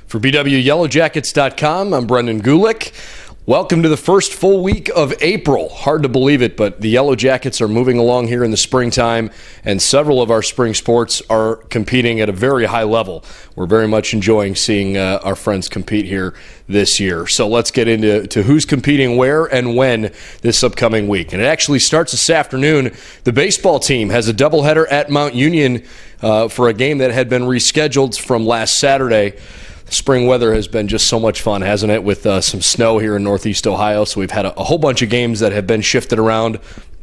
For BWYellowJackets.com, I'm Brendan Gulick. Welcome to the first full week of April. Hard to believe it, but the Yellow Jackets are moving along here in the springtime, and several of our spring sports are competing at a very high level. We're very much enjoying seeing our friends compete here this year. So let's get into who's competing where and when this upcoming week. And it actually starts this afternoon. The baseball team has a doubleheader at Mount Union for a game that had been rescheduled from last Saturday. Spring weather has been just so much fun, hasn't it, with some snow here in Northeast Ohio. So we've had a whole bunch of games that have been shifted around.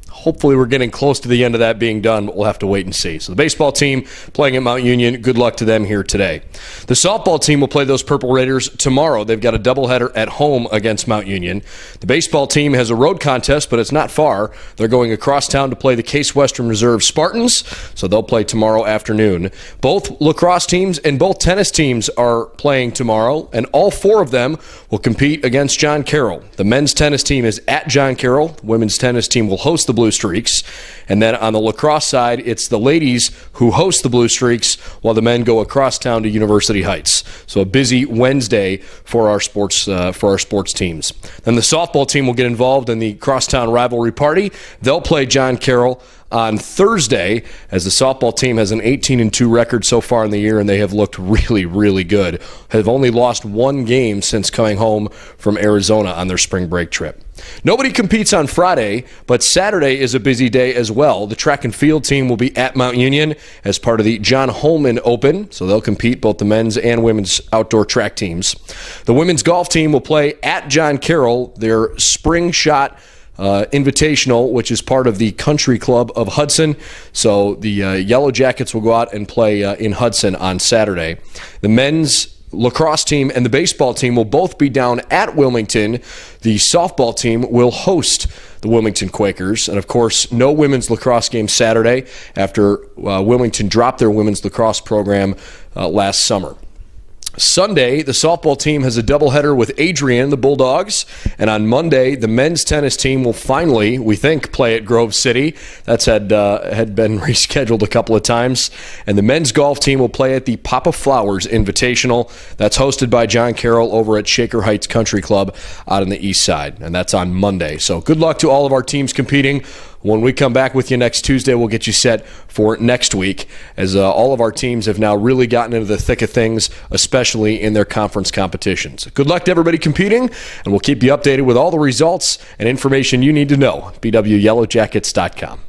Hopefully we're getting close to the end of that being done, but we'll have to wait and see. So the baseball team playing at Mount Union, good luck to them here today. The softball team will play those Purple Raiders tomorrow. They've got a doubleheader at home against Mount Union. The baseball team has a road contest, but it's not far. They're going across town to play the Case Western Reserve Spartans, so they'll play tomorrow afternoon. Both lacrosse teams and both tennis teams are playing tomorrow, and all four of them will compete against John Carroll. The men's tennis team is at John Carroll. The women's tennis team will host the Blue Streaks. And then on the lacrosse side, it's the ladies who host the Blue Streaks while the men go across town to University Heights. So a busy Wednesday for our sports teams. Then the softball team will get involved in the crosstown rivalry party. They'll play John Carroll on Thursday, as the softball team has an 18-2 record so far in the year, and they have looked really, really good. Have only lost one game since coming home from Arizona on their spring break trip. Nobody competes on Friday, but Saturday is a busy day as well. The track and field team will be at Mount Union as part of the John Holman Open, so they'll compete both the men's and women's outdoor track teams. The women's golf team will play at John Carroll, their spring shot Invitational, which is part of the Country Club of Hudson. So the Yellow Jackets will go out and play in Hudson on Saturday. The men's lacrosse team and the baseball team will both be down at Wilmington. The softball team will host the Wilmington Quakers. And, of course, no women's lacrosse game Saturday after Wilmington dropped their women's lacrosse program last summer. Sunday, the softball team has a doubleheader with Adrian, the Bulldogs, and on Monday, the men's tennis team will finally, we think, play at Grove City. That's had been rescheduled a couple of times. And the men's golf team will play at the Papa Flowers Invitational. That's hosted by John Carroll over at Shaker Heights Country Club out on the east side, and that's on Monday. So good luck to all of our teams competing. When we come back with you next Tuesday, we'll get you set for next week, as all of our teams have now really gotten into the thick of things, especially in their conference competitions. Good luck to everybody competing, and we'll keep you updated with all the results and information you need to know. BWYellowJackets.com.